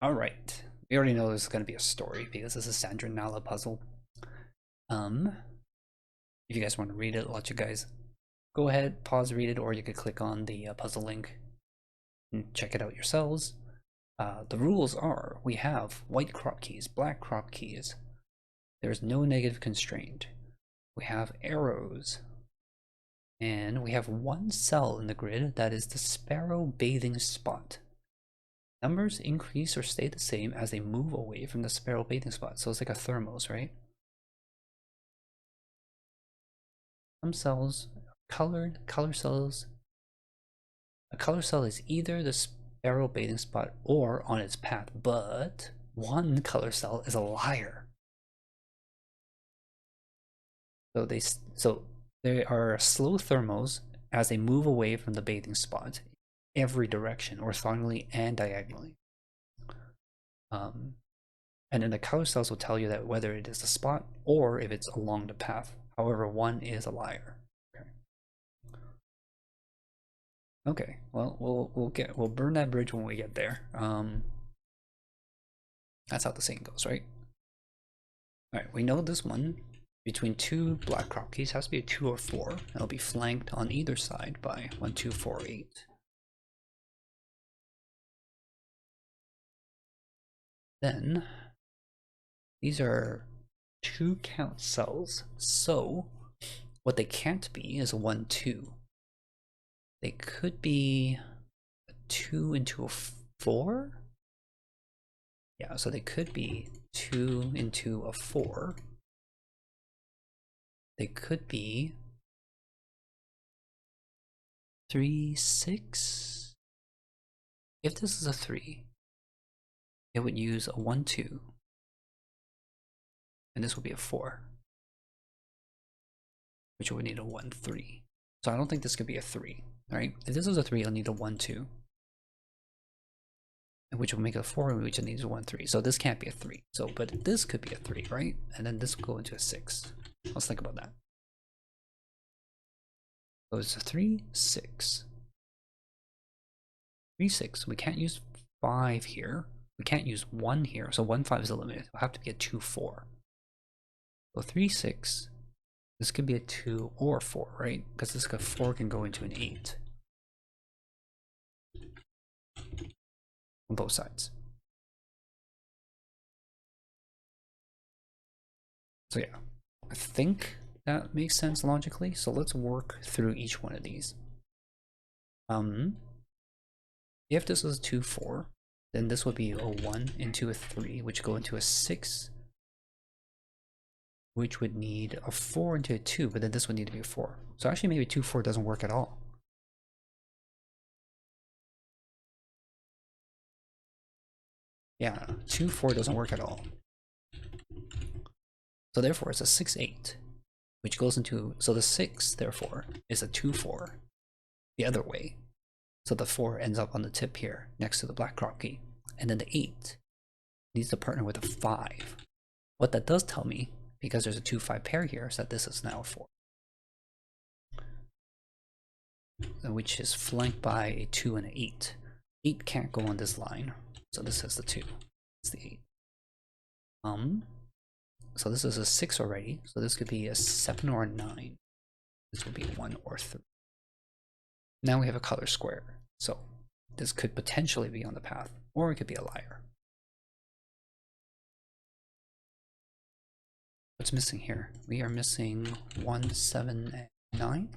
Alright. We already know there's going to be a story because this is Sandra&Nala puzzle. If you guys want to read it, I'll let you guys go ahead, pause, read it, or you could click on the puzzle link and check it out yourselves. The rules are, we have white crop keys, black crop keys. There's no negative constraint. We have arrows. And we have one cell in the grid that is the Sparrow bathing spot. Numbers increase or stay the same as they move away from the Sparrow bathing spot. So it's like a thermos, right? Some cells are colored, color cells. A color cell is either the Sparrow bathing spot or on its path, but one color cell is a liar. So they are slow thermals as they move away from the bathing spot, every direction, orthogonally and diagonally. And then the color cells will tell you that whether it is the spot or if it's along the path. However, one is a liar. Okay. Well, we'll burn that bridge when we get there. That's how the saying goes, right? All right. We know this one between two black crop keys has to be a 2 or 4. It'll be flanked on either side by 1, 2, 4, 8. Then these are 2 count cells, so what they can't be is a 1, 2. They could be a 2 into a 4. Yeah, so they could be 2 into a 4. They could be 3, 6. If this is a 3, it would use a 1, 2. And this would be a 4, which would need a 1, 3. So I don't think this could be a 3, right? If this was a 3, it'll need a 1, 2. Which will make a 4, which needs a 1, 3. So this can't be a 3. So, but this could be a 3, right? And then this will go into a 6. Let's think about that. So it's a 3, 6. 3, 6. We can't use 5 here. We can't use 1 here. So 1, 5 is eliminated. It'll have to be a 2, 4. So 3, 6. This could be a 2 or 4, right? Because this 4 can go into an 8. On both sides. So yeah, I think that makes sense logically. So let's work through each one of these. If this was 2, 4, then this would be a 1 into a 3, which go into a 6, which would need a 4 into a 2, but then this would need to be a 4. So actually maybe 2, 4 doesn't work at all. Yeah, 2, 4 doesn't work at all. So therefore it's a 6, 8, which goes into, so the 6 therefore is a 2, 4 the other way. So the 4 ends up on the tip here next to the black crop key. And then the 8 needs to partner with a 5. What that does tell me, because there's a 2, 5 pair here, is that this is now a 4. Which is flanked by a 2 and an 8. 8 can't go on this line. So this is the 2. It's the 8. So this is a 6 already. So this could be a 7 or a 9. This would be a 1 or 3. Now we have a color square. So this could potentially be on the path, or it could be a liar. What's missing here? We are missing 1, 7, and 9.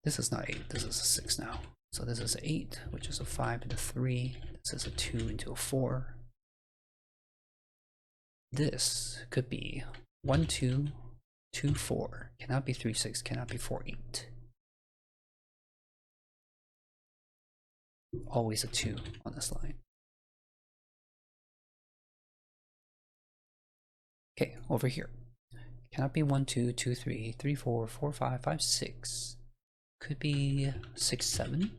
This is not 8, this is a 6 now. So this is 8, which is a 5 and a 3. This is a 2 into a 4. This could be 1, 2, 2, 4. Cannot be 3, 6, cannot be 4, 8. Always a 2 on this line. Okay, over here. Cannot be 1, 2, 2, 3, 3, 4, 4, 5, 5, 6. Could be 6, 7.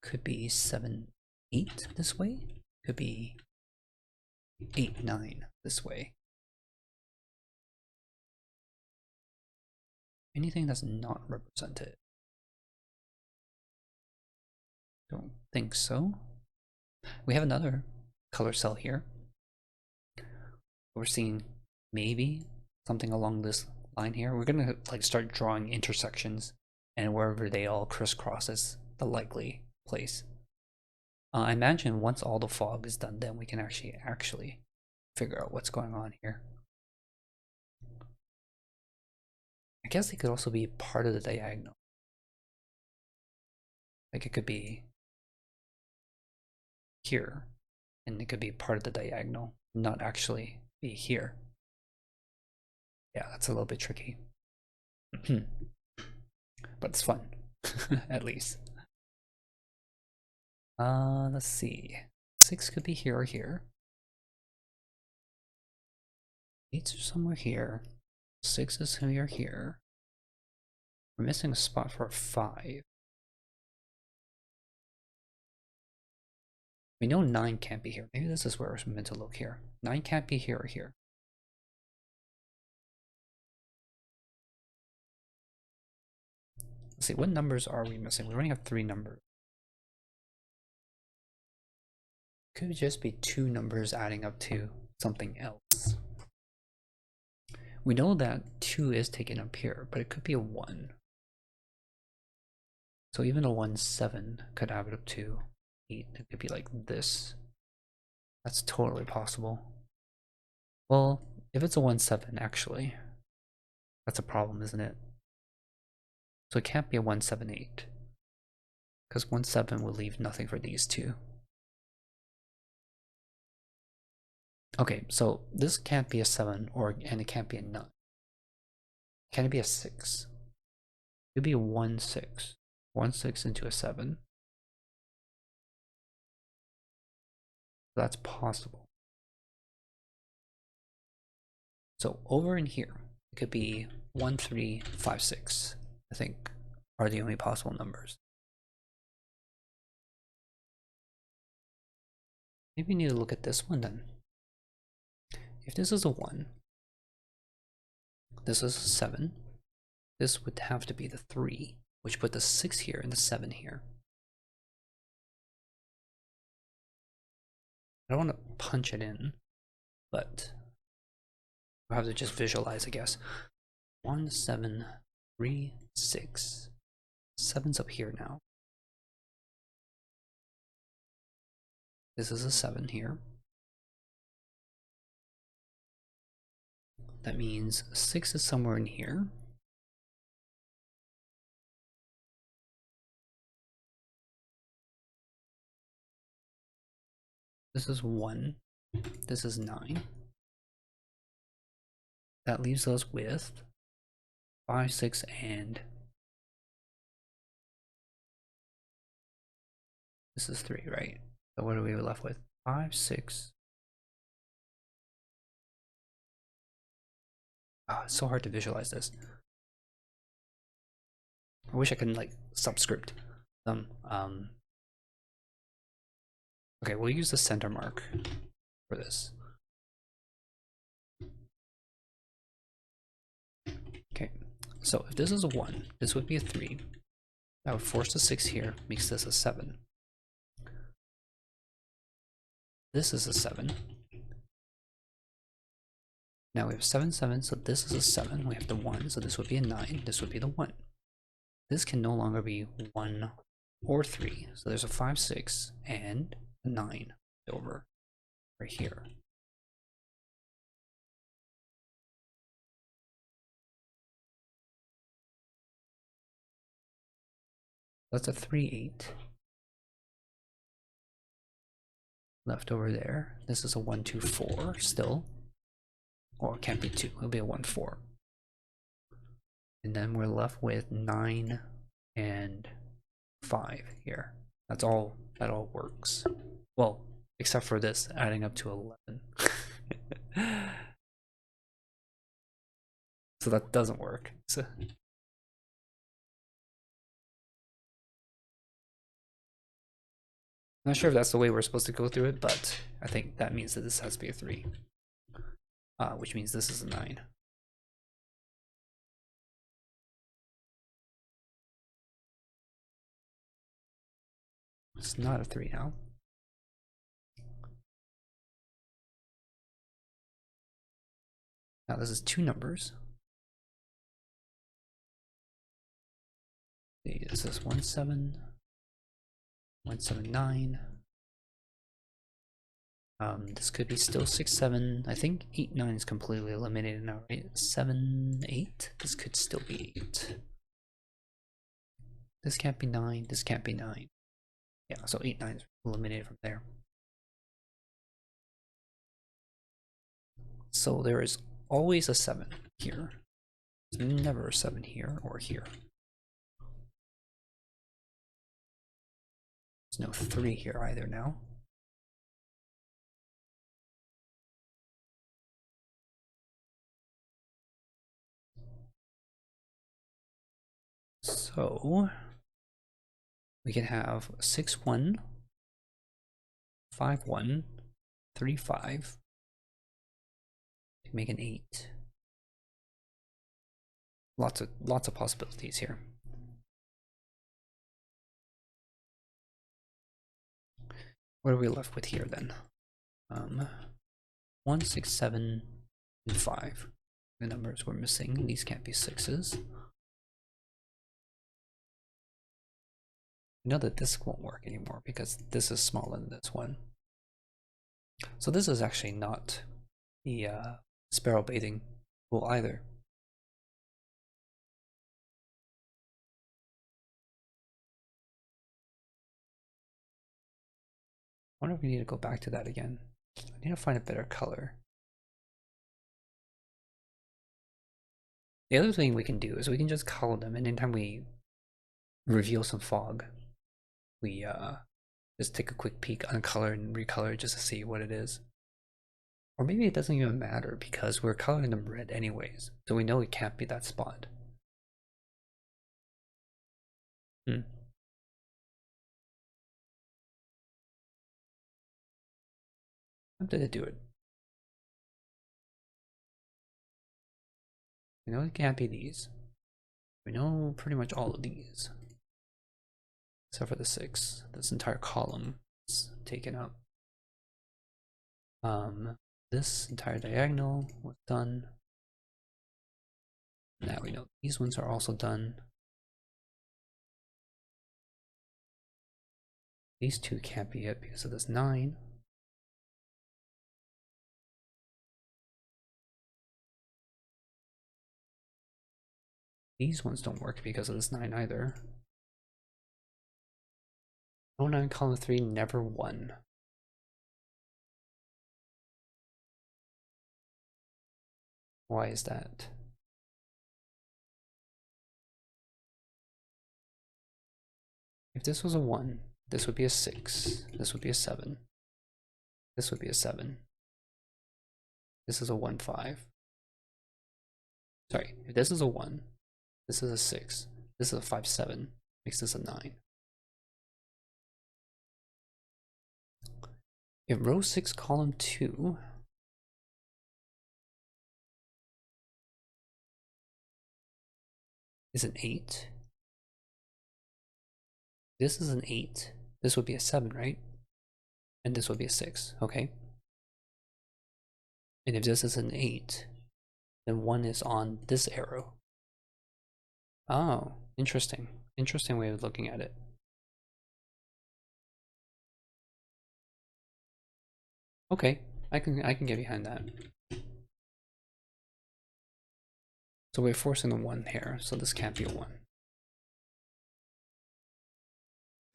Could be 7, 8 this way. Could be 8, 9 this way. Anything that's not represented. Don't think so. We have another color cell here. We're seeing maybe something along this line here. We're gonna like start drawing intersections, and wherever they all crisscross is the likely place. I imagine once all the fog is done, then we can actually figure out what's going on here. I guess it could also be part of the diagonal. Like it could be here, and it could be part of the diagonal, not actually be here. Yeah, that's a little bit tricky. But it's fun, at least. Let's see. 6 could be here or here. 8's are somewhere here. 6 is here or here. We're missing a spot for a 5. We know 9 can't be here. Maybe this is where we're meant to look here. 9 can't be here or here. Let's see, what numbers are we missing? We only have 3 numbers. Could just be 2 numbers adding up to something else. We know that 2 is taken up here, but it could be a 1. So even a 1, 7 could add up to 8. It could be like this. That's totally possible. Well, if it's a 1, 7, actually, that's a problem, isn't it? So it can't be a 1, 7, 8. Because 1, 7 will leave nothing for these two. Okay, so this can't be a 7, and it can't be a 9. Can it be a 6? It could be a 1, 6. 1, 6 into a 7. That's possible. So over in here, it could be 1, 3, 5, 6, I think, are the only possible numbers. Maybe we need to look at this one then. If this is a 1, this is a 7, this would have to be the 3, which put the 6 here and the 7 here. I don't want to punch it in, but I have to just visualize, I guess. 1, 7, 3, 6. 7's up here now. This is a 7 here. That means 6 is somewhere in here. This is 1. This is 9. That leaves us with 5, 6, and this is 3, right? So what are we left with? 5, 6. Oh, it's so hard to visualize this. I wish I could like subscript them. Okay, we'll use the center mark for this. Okay, so if this is a 1, this would be a 3. That would force the 6 here, makes this a 7. This is a 7. Now we have 7, 7, so this is a 7. We have the 1, so this would be a 9. This would be the 1. This can no longer be 1 or 3. So there's a 5, 6, and a 9 over right here. That's a 3, 8. Left over there. This is a 1, 2, 4 still. Or it can't be 2, it'll be a 1, 4. And then we're left with 9 and 5 here. That's all, that all works. Well, except for this, adding up to 11. So that doesn't work. So I'm not sure if that's the way we're supposed to go through it, but I think that means that this has to be a 3. Which means this is a 9. It's not a 3 now. Now this is 2 numbers. This is 17, 179. This could be still 6, 7. I think 8, 9 is completely eliminated now, right? 7, 8. This could still be 8. This can't be 9. This can't be 9. Yeah, so 8, 9 is eliminated from there. So there is always a 7 here. There's never a 7 here or here. There's no 3 here either now. So we can have 6, 1, 5, 1, 3, 5 to make an 8. Lots of possibilities here. What are we left with here then? 1, 6, 7, and 5. The numbers we're missing. These can't be 6s. I know that this won't work anymore because this is smaller than this one. So this is actually not the sparrow bathing pool either. I wonder if we need to go back to that again. I need to find a better color. The other thing we can do is we can just color them, and anytime we reveal some fog, we just take a quick peek, uncolor and recolor just to see what it is. Or maybe it doesn't even matter because we're coloring them red anyways, so we know it can't be that spot. How did it do it? We know it can't be these. We know pretty much all of these. Except for the 6. This entire column is taken up. This entire diagonal was done. Now we know these ones are also done. These 2 can't be it because of this 9. These ones don't work because of this 9 either. Row 9, column 3, never 1. Why is that? If this was a 1, this would be a 6. This would be a 7. This would be a 7. This is a 1, 5. Sorry, if this is a 1, this is a 6. This is a 5, 7. Makes this a 9. If row 6, column 2 is an 8, this is an 8, this would be a 7, right? And this would be a 6, okay? And if this is an 8, then 1 is on this arrow. Oh, interesting. Interesting way of looking at it. Okay, I can get behind that. So we're forcing the 1 here, so this can't be a 1.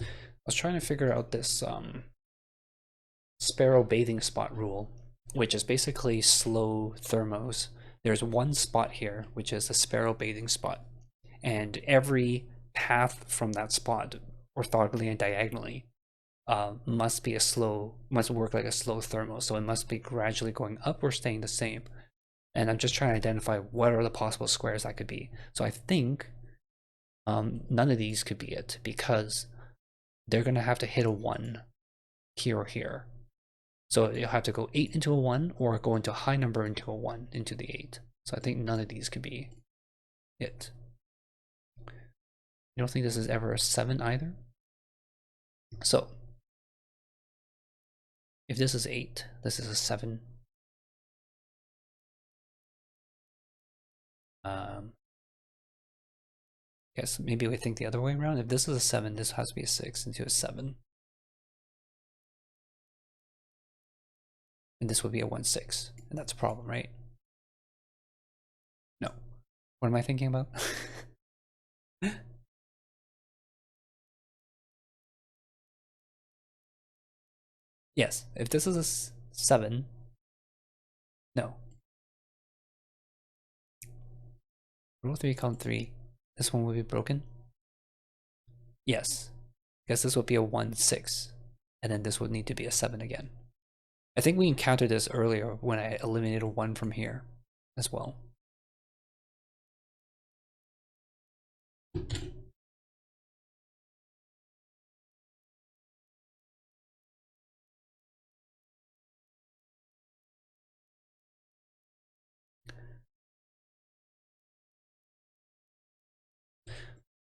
I was trying to figure out this sparrow bathing spot rule, which is basically slow thermos. There's one spot here, which is a sparrow bathing spot, and every path from that spot, orthogonally and diagonally, must work like a slow thermal, so it must be gradually going up or staying the same. And I'm just trying to identify what are the possible squares that could be. So I think none of these could be it, because they're going to have to hit a 1 here or here. So you'll have to go 8 into a 1 or go into a high number into a 1 into the 8. So I think none of these could be it. You don't think this is ever a 7 either? So if this is 8, this is a 7. Guess maybe we think the other way around. If this is a 7, this has to be a 6 into a 7. And this would be a 1, 6. And that's a problem, right? No. What am I thinking about? Yes, if this is a 7, no. Row 3, column 3. This one will be broken? Yes. Because this would be a 1, 6. And then this would need to be a 7 again. I think we encountered this earlier when I eliminated a 1 from here as well.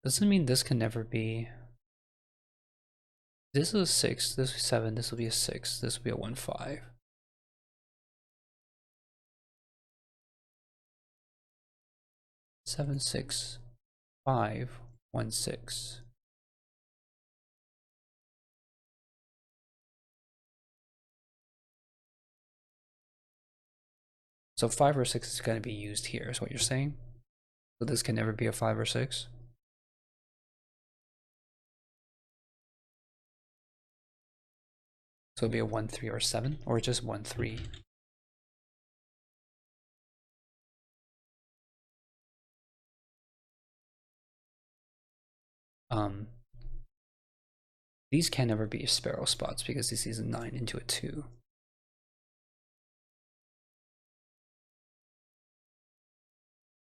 Doesn't mean this can never be. This is a 6, this is 7, this will be a 6, this will be a 1, 5. Seven, 6, 5, 1, 6. So 5 or 6 is going to be used here, is what you're saying? So this can never be a 5 or 6? So it'll be a 1, 3, or 7, or just 1, 3. These can never be Sparrow spots because this is a 9 into a 2.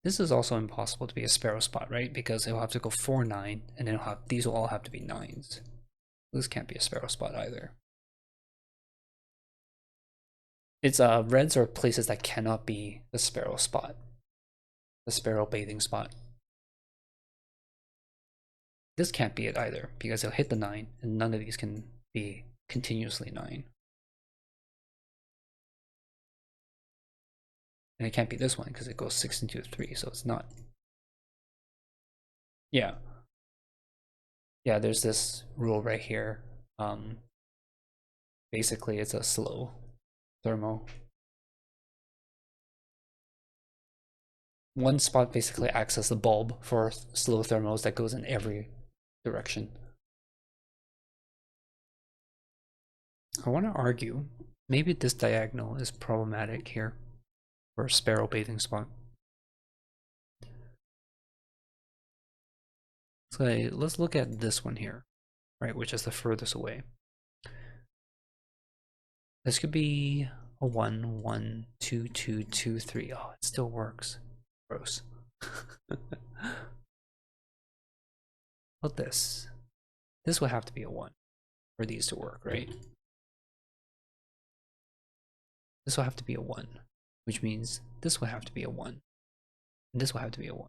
This is also impossible to be a Sparrow spot, right? Because it'll have to go 4, 9, and then these will all have to be 9s. This can't be a Sparrow spot either. It's reds are places that cannot be the Sparrow spot. The Sparrow bathing spot. This can't be it either, because it'll hit the 9, and none of these can be continuously 9. And it can't be this one, because it goes 6 into a 3, so it's not. Yeah. Yeah, there's this rule right here. Basically, it's a slow thermo. One spot basically acts as the bulb for slow thermals that goes in every direction. I want to argue maybe this diagonal is problematic here for a Sparrow bathing spot. So let's look at this one here, right, which is the furthest away. This could be a 1, 1, 2, 2, 2, 3. Oh, it still works. Gross. But this would have to be a 1 for these to work, right? This will have to be a 1, which means this would have to be a 1, and this will have to be a 1.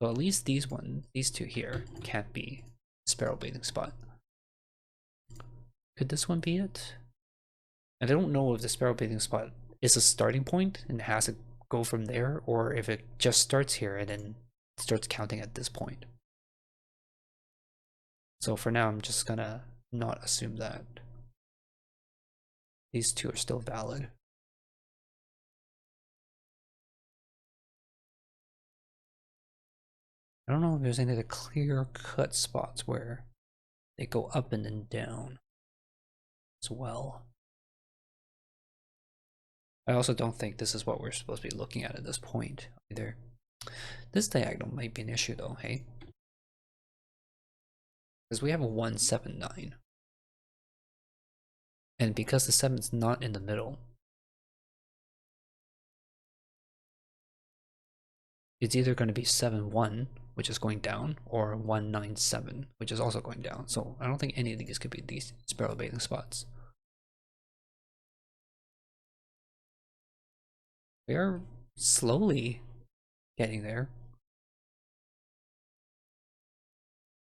So at least these two here can't be Sparrow bathing spot. Could this one be it? And I don't know if the Sparrow bathing spot is a starting point and has to go from there, or if it just starts here and then starts counting at this point. So for now, I'm just gonna not assume that. These two are still valid. I don't know if there's any of the clear-cut spots where they go up and then down as well. I also don't think this is what we're supposed to be looking at this point either. This diagonal might be an issue though, hey? Because we have a 1, 7, 9. And because the 7's not in the middle, it's either going to be 7, 1, which is going down, or 1, 9, 7, which is also going down. So I don't think any of these could be these Sparrow bathing spots. We are slowly getting there.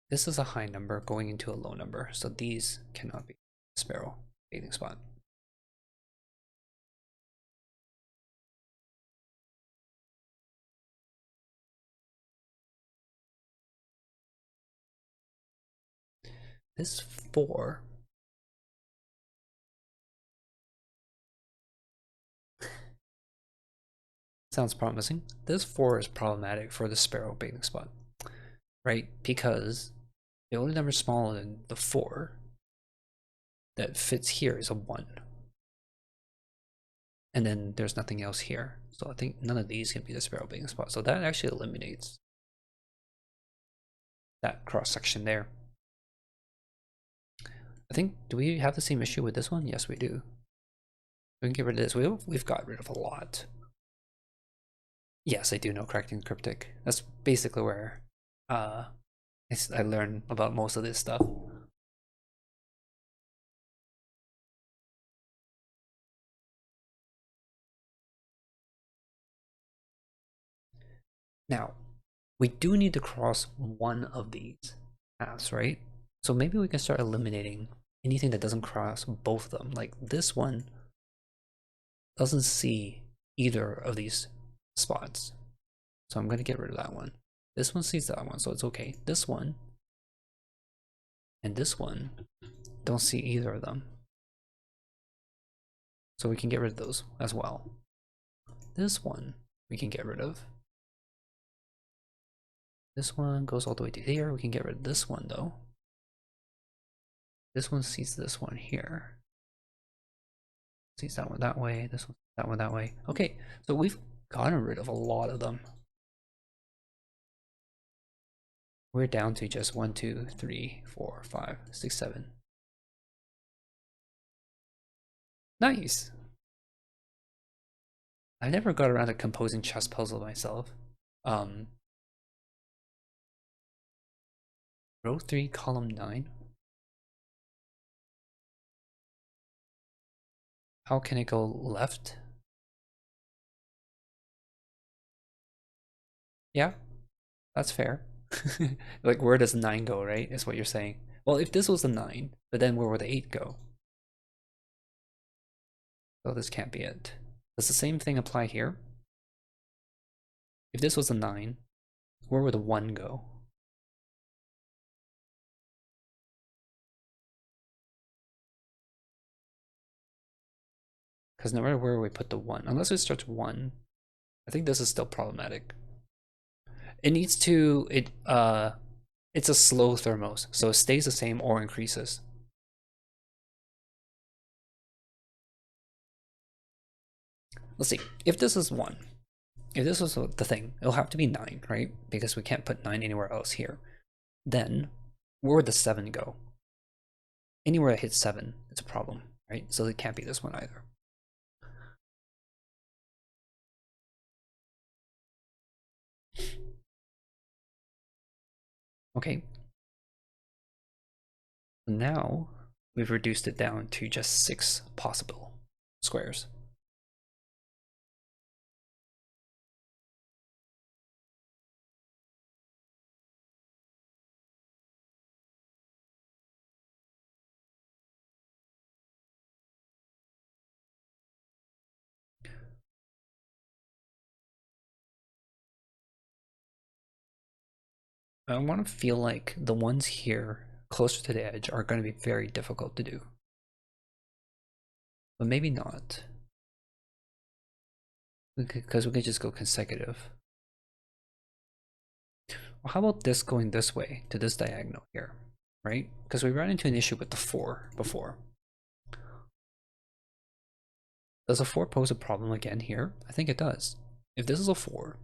This is a high number going into a low number, so these cannot be Sparrow bathing spot. This 4 sounds promising. This 4 is problematic for the Sparrow bathing spot, right? Because the only number smaller than the 4 that fits here is a 1. And then there's nothing else here. So I think none of these can be the Sparrow bathing spot. So that actually eliminates that cross section there. I think, do we have the same issue with this one? Yes, we do. We can get rid of this. We've got rid of a lot. Yes, I do know correcting cryptic. That's basically where I learn about most of this stuff. Now, we do need to cross one of these paths, right? So maybe we can start eliminating anything that doesn't cross both of them. Like this one doesn't see either of these spots. So I'm going to get rid of that one. This one sees that one, so it's okay. This one and this one don't see either of them. So we can get rid of those as well. This one we can get rid of. This one goes all the way to here. We can get rid of this one though. This one sees this one here. Sees that one that way. This one, that one that way. Okay, so we've gotten rid of a lot of them. We're down to just 1, 2, 3, 4, 5, 6, 7. Nice. I never got around to composing chess puzzle myself. Row 3, column 9. How can it go left? Yeah, that's fair. Like, where does 9 go, right? Is what you're saying. Well, if this was a 9, but then where would the 8 go? So this can't be it. Does the same thing apply here? If this was a 9, where would the 1 go? Because no matter where we put the 1, unless it starts 1, I think this is still problematic. It needs to, it's a slow thermos, so it stays the same or increases. Let's see, if this is 1, if this was the thing, it'll have to be 9, right? Because we can't put 9 anywhere else here. Then, where would the 7 go? Anywhere that hits 7, it's a problem, right? So it can't be this one either. Okay. Now, we've reduced it down to just 6 possible squares. I want to feel like the ones here closer to the edge are going to be very difficult to do. But maybe not. Because we could just go consecutive. Well, how about this going this way to this diagonal here, right? Because we ran into an issue with the 4 before. Does a 4 pose a problem again here? I think it does. If this is a 4,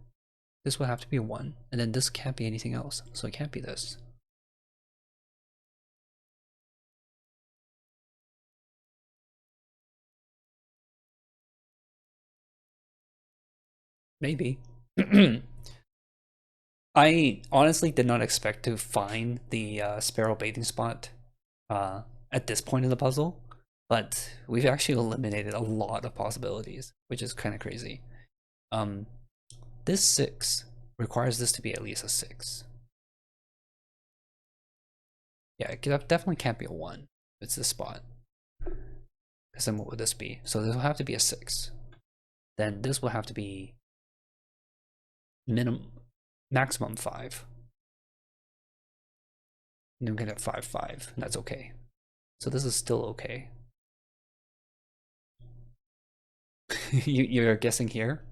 this will have to be a 1, and then this can't be anything else, so it can't be this. Maybe. I honestly did not expect to find the Sparrow bathing spot at this point in the puzzle, but we've actually eliminated a lot of possibilities, which is kind of crazy. This 6 requires this to be at least a 6. Yeah, it definitely can't be a 1. It's this spot. Because then what would this be? So this will have to be a 6. Then this will have to be maximum 5. And then we get 5, 5. That's okay. So this is still okay. You're guessing here?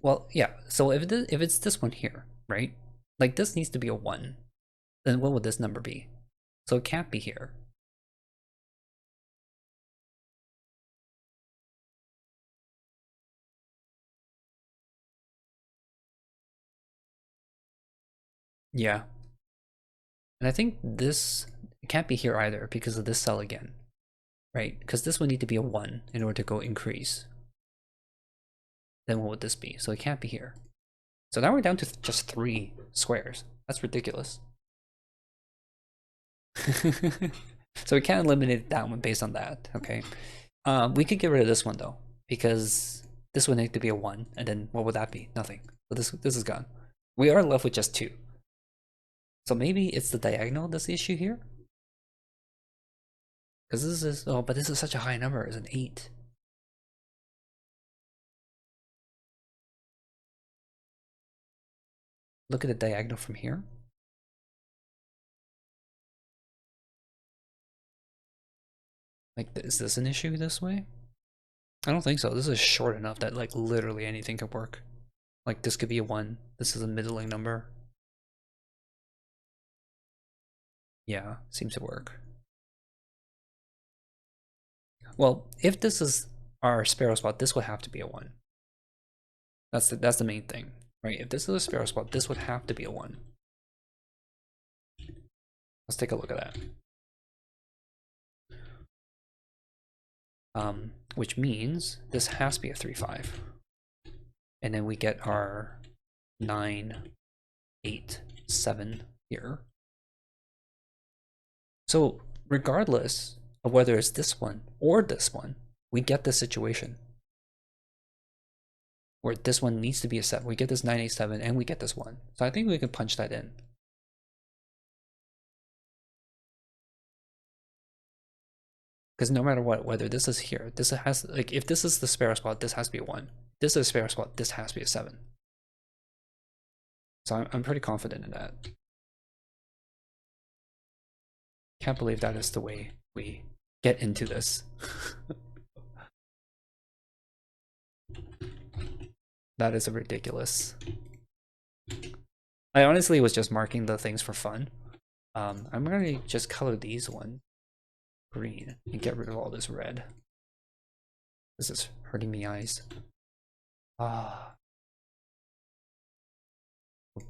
Well, yeah. So if it's this one here, right? Like this needs to be a 1. Then what would this number be? So it can't be here. Yeah. And I think this can't be here either because of this cell again, right? Because this would need to be a 1 in order to go increase. Then what would this be? So it can't be here. So now we're down to just 3 squares. That's ridiculous. So we can't eliminate that one based on that, okay? We could get rid of this one though, because this would need to be a 1, and then what would that be? Nothing. So this is gone. We are left with just 2. So maybe it's the diagonal that's the issue here? Because this is, oh, but this is such a high number, it's an 8. Look at the diagonal from here. Like, is this an issue this way? I don't think so. This is short enough that like literally anything could work. Like this could be a 1. This is a middling number. Yeah, seems to work. Well, if this is our sparrow spot, this would have to be a 1. That's the main thing, right? If this is a sparrow spot, this would have to be a 1. Let's take a look at that. Which means this has to be a 3, 5. And then we get our 9, 8, 7 here. So regardless of whether it's this one or this one, we get this situation where this one needs to be a 7. We get this 9, 8, 7, and we get this 1. So I think we can punch that in. Because no matter what, whether this is here, this has, like, if this is the sparrow spot, this has to be a 1. If this is a sparrow spot, this has to be a 7. So I'm pretty confident in that. Can't believe that is the way we get into this. That is ridiculous. I honestly was just marking the things for fun. I'm gonna just color these one green and get rid of all this red. This is hurting me eyes.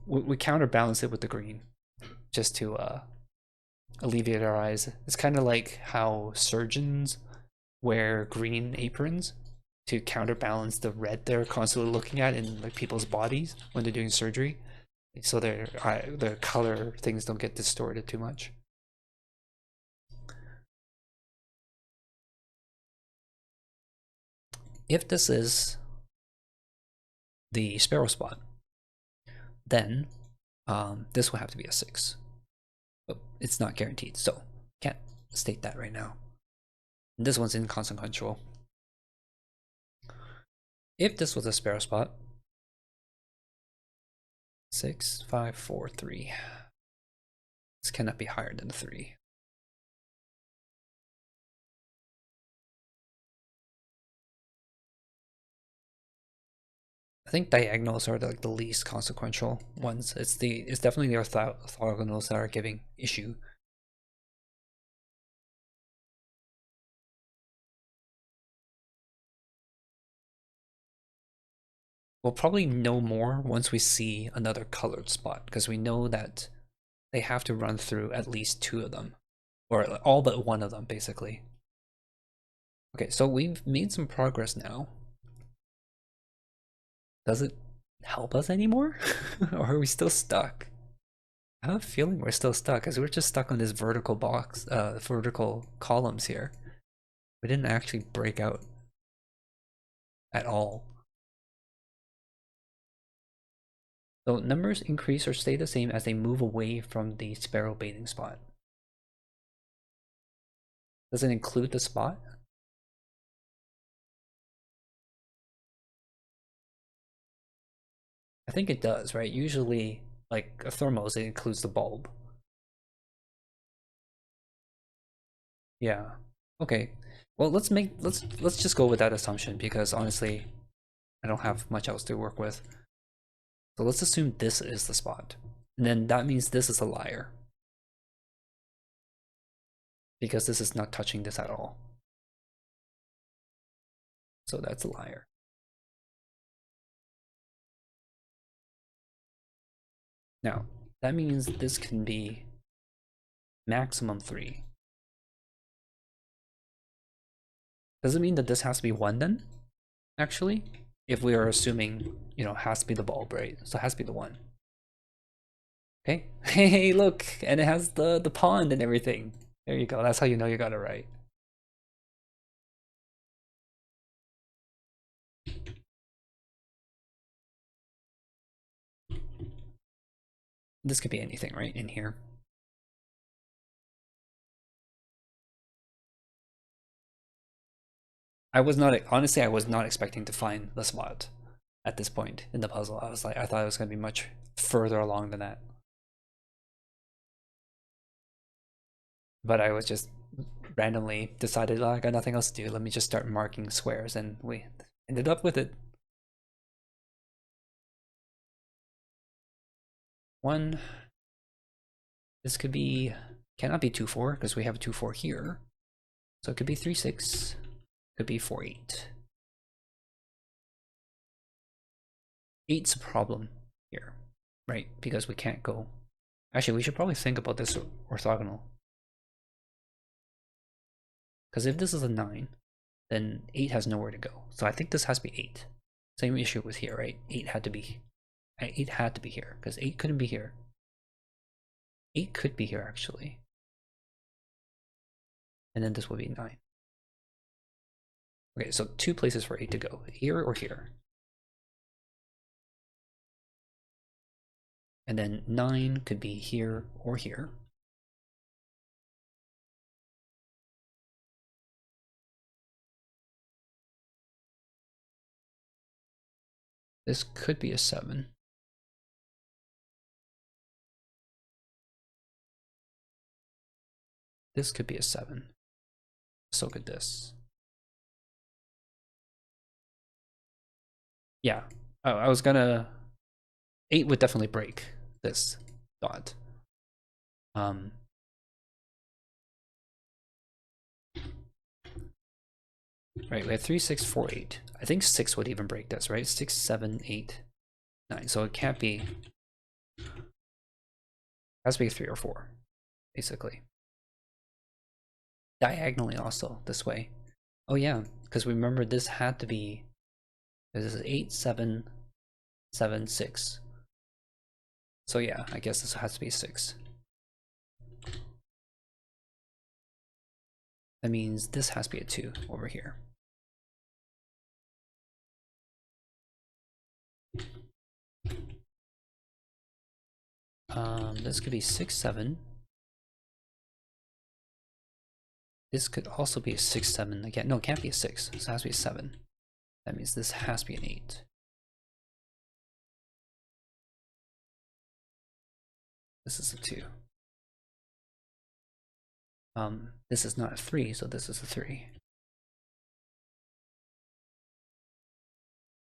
We counterbalance it with the green just to alleviate our eyes. It's kind of like how surgeons wear green aprons to counterbalance the red they're constantly looking at in like people's bodies when they're doing surgery, so their color things don't get distorted too much. If this is the sparrow spot, then this will have to be a 6. But it's not guaranteed, so can't state that right now. And this one's inconsequential. If this was a sparrow spot, 6, 5, 4, 3. This cannot be higher than 3. I think diagonals are like the least consequential ones. It's definitely the orthogonals that are giving issue. We'll probably know more once we see another colored spot, because we know that they have to run through at least 2 of them, or all but 1 of them, basically. Okay, so we've made some progress now. Does it help us anymore? Or are we still stuck? I have a feeling we're still stuck because we're just stuck on this vertical box, vertical columns here. We didn't actually break out at all. So numbers increase or stay the same as they move away from the sparrow baiting spot. Does it include the spot? I think it does, right? Usually, like a thermos, it includes the bulb. Yeah. Okay. Well, let's just go with that assumption because honestly, I don't have much else to work with. So let's assume this is the spot. And then that means this is a liar. Because this is not touching this at all. So that's a liar. Now, that means this can be maximum 3. Does it mean that this has to be 1 then? Actually? If we are assuming, you know, has to be the bulb, right? So it has to be the 1. Okay. Hey, look! And it has the pond and everything. There you go. That's how you know you got it right. This could be anything, right? In here. I was not, honestly, I was not expecting to find the spot at this point in the puzzle. I thought it was going to be much further along than that. But I was just randomly decided, oh, I got nothing else to do. Let me just start marking squares, and we ended up with it. 1. This could be, cannot be 2, 4 because we have 2, 4 here. So it could be 3, 6. Could be 4, 8. 8's a problem here, right? Because we can't go. Actually, we should probably think about this orthogonal. Because if this is a 9, then 8 has nowhere to go. So I think this has to be 8. Same issue with here, right? 8 had to be here because 8 couldn't be here. 8 could be here actually. And then this would be 9. Okay, so 2 places for 8 to go, here or here. And then 9 could be here or here. This could be a 7. This could be a 7. So could this. Yeah, I was gonna... 8 would definitely break this dot. Right, we have 3, 6, 4, 8. I think 6 would even break this, right? 6, 7, 8, 9. So it can't be... It has to be 3 or 4, basically. Diagonally also, this way. Oh yeah, because remember this had to be... This is 8, 7, 7, 6. So yeah, I guess this has to be 6. That means this has to be a 2 over here. This could be 6, 7. This could also be a 6, 7 again. No, it can't be a 6. This has to be a 7. That means this has to be an 8. This is a 2. This is not a 3, so this is a 3.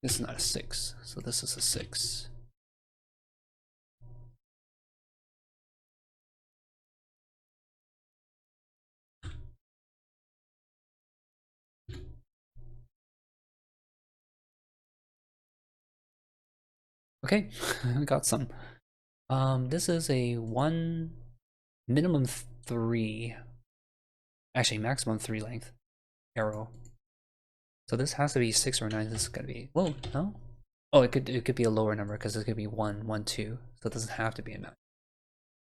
This is not a 6, so this is a 6. Okay, I got some. This is a 1 minimum 3, actually maximum 3 length arrow. So this has to be 6 or 9. This is gonna be, whoa, no? Oh, it could be a lower number because it could be 1, 1, 2. So it doesn't have to be a 9.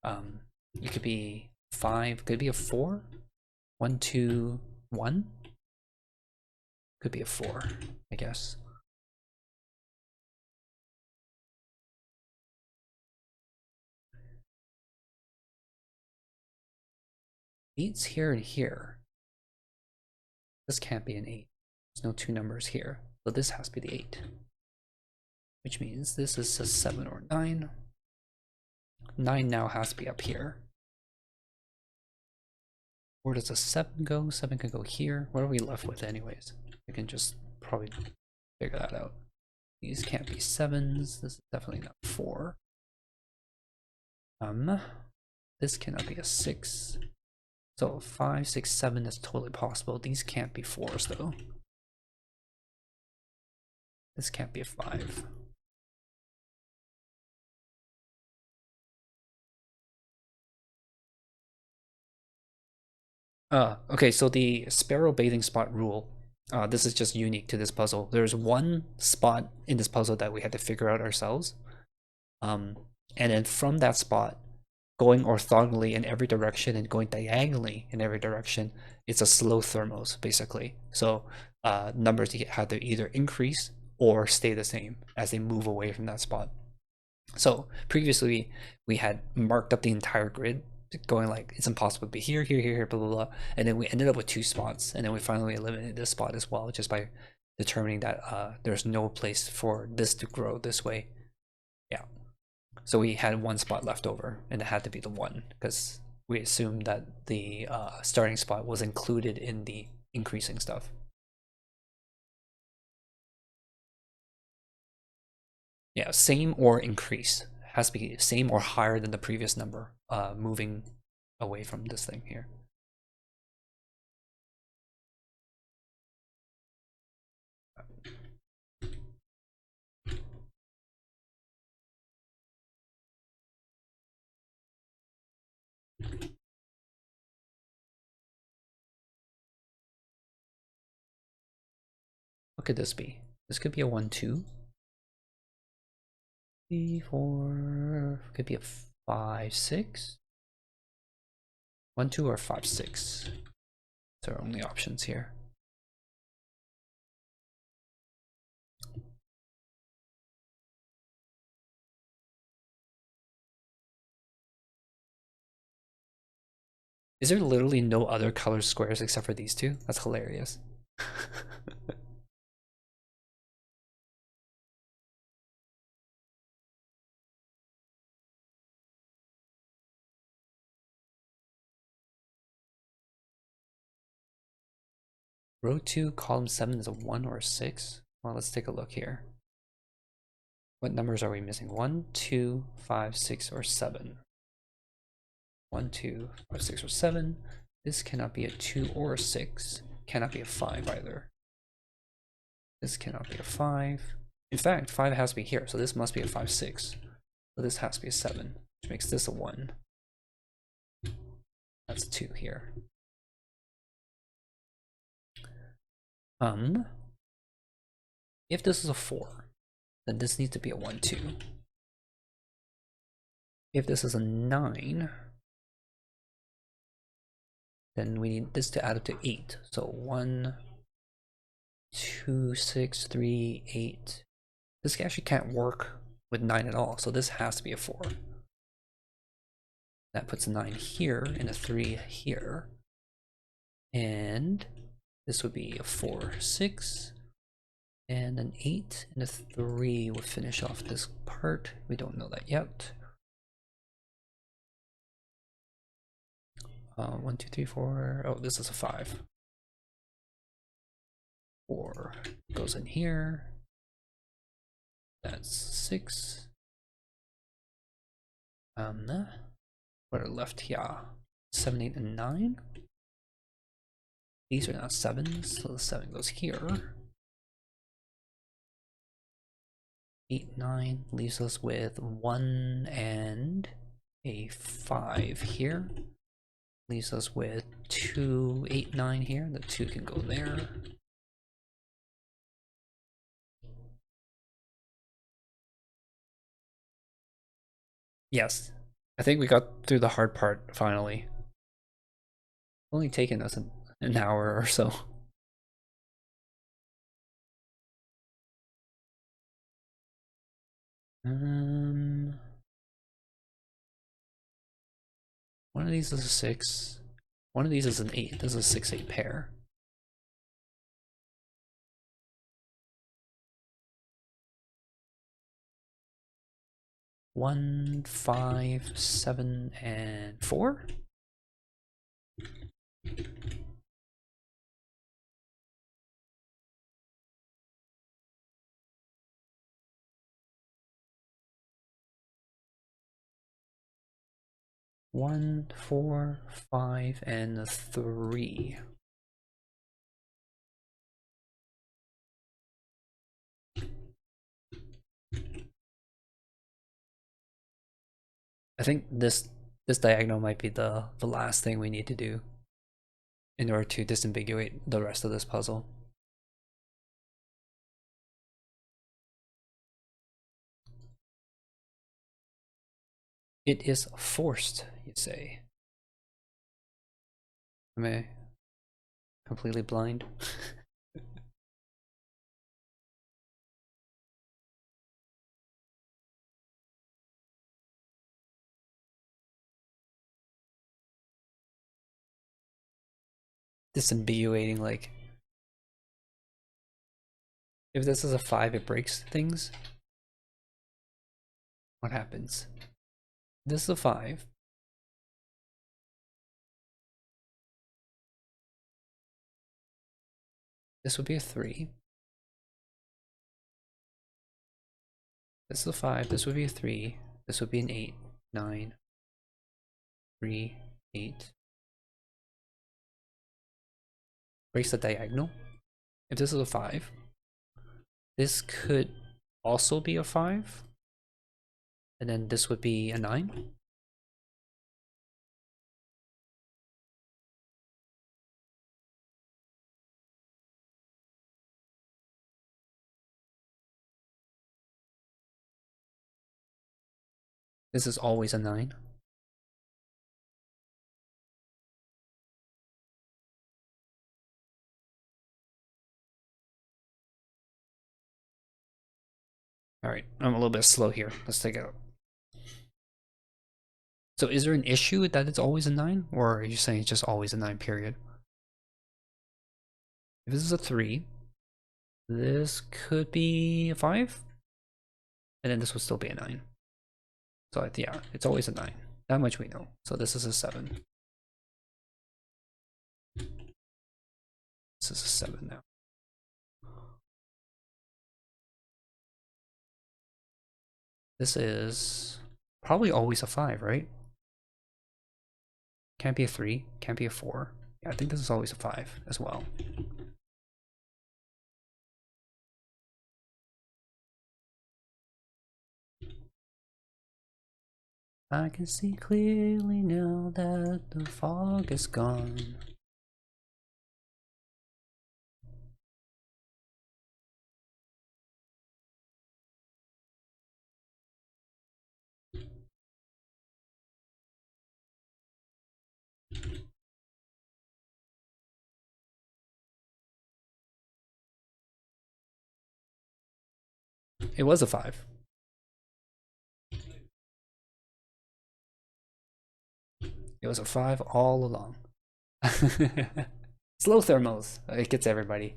You could be 5, could be a 4. 1, 2, 1. Could be a 4, I guess. Eight's here and here. This can't be an 8. There's no 2 numbers here. So this has to be the 8. Which means this is a 7 or 9. 9 now has to be up here. Where does a 7 go? 7 can go here. What are we left with anyways? We can just probably figure that out. These can't be 7s. This is definitely not 4. This cannot be a 6. So 5, 6, 7 is totally possible. These can't be 4s though. This can't be a 5. Okay, so the Sparrow bathing spot rule, this is just unique to this puzzle. There's one spot in this puzzle that we had to figure out ourselves. And then from that spot, going orthogonally in every direction and going diagonally in every direction, it's a slow thermos, basically. So numbers have to either increase or stay the same as they move away from that spot. So previously, we had marked up the entire grid, going like it's impossible to be here, here, here, here, blah, blah, blah. And then we ended up with 2 spots, and then we finally eliminated this spot as well, just by determining that there's no place for this to grow this way. Yeah. So we had 1 spot left over, and it had to be the 1, because we assumed that the starting spot was included in the increasing stuff. Yeah, same or increase. Has to be same or higher than the previous number, moving away from this thing here. What could this be? This could be a 1, 2. 3, 4, could be a 5, 6. 1, 2, or 5, 6. Those are only options here. Is there literally no other color squares except for these 2? That's hilarious. Row 2, column 7 is a 1 or a 6? Well, let's take a look here. What numbers are we missing? 1, 2, 5, 6, or 7? 1, 2, 5, 6, or 7. This cannot be a 2 or a 6. Cannot be a 5 either. This cannot be a 5. In fact, 5 has to be here, so this must be a 5, 6. So this has to be a 7, which makes this a 1. That's 2 here. If this is a 4, then this needs to be a 1, 2. If this is a 9, then we need this to add up to 8. So 1, 2, 6, 3, 8. This actually can't work with 9 at all, so this has to be a 4. That puts a 9 here and a 3 here. And this would be a 4, 6. And an 8 and a 3 will finish off this part. We don't know that yet. 1, 2, 3, 4. Oh, this is a 5. 4 goes in here. That's 6. What are left here? 7, 8, and 9. These are not 7s, so the 7 goes here. 8, 9 leaves us with 1 and a 5 here. Leaves us with 2, 8, 9 here. The 2 can go there. Yes, I think we got through the hard part finally. Only taken us an hour or so. One of these is a 6. One of these is an 8. This is a 6-8 pair. One, 5, 7, and 4. One, 4, 5, and 3. I think this diagonal might be the last thing we need to do in order to disambiguate the rest of this puzzle. It is forced, you say. Am I completely blind? Disambiguating, like, if this is a 5, it breaks things. What happens? This is a 5. This would be a 3. This is a 5. This would be a 3. This would be an 8, 9, 3, 8. Breaks the diagonal. If this is a 5, this could also be a 5. And then this would be a 9. This is always a 9. Alright, I'm a little bit slow here. Let's take it out. So is there an issue that it's always a 9? Or are you saying it's just always a 9, period? If this is a 3, this could be a 5. And then this would still be a 9. So yeah, it's always a 9. That much we know. So this is a 7. This is a 7 now. This is probably always a 5, right? Can't be a 3, can't be a 4. Yeah, I think this is always a 5 as well. I can see clearly now that the fog is gone. It was a 5. It was a 5 all along. Slow thermals. It gets everybody.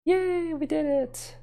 Yay, we did it!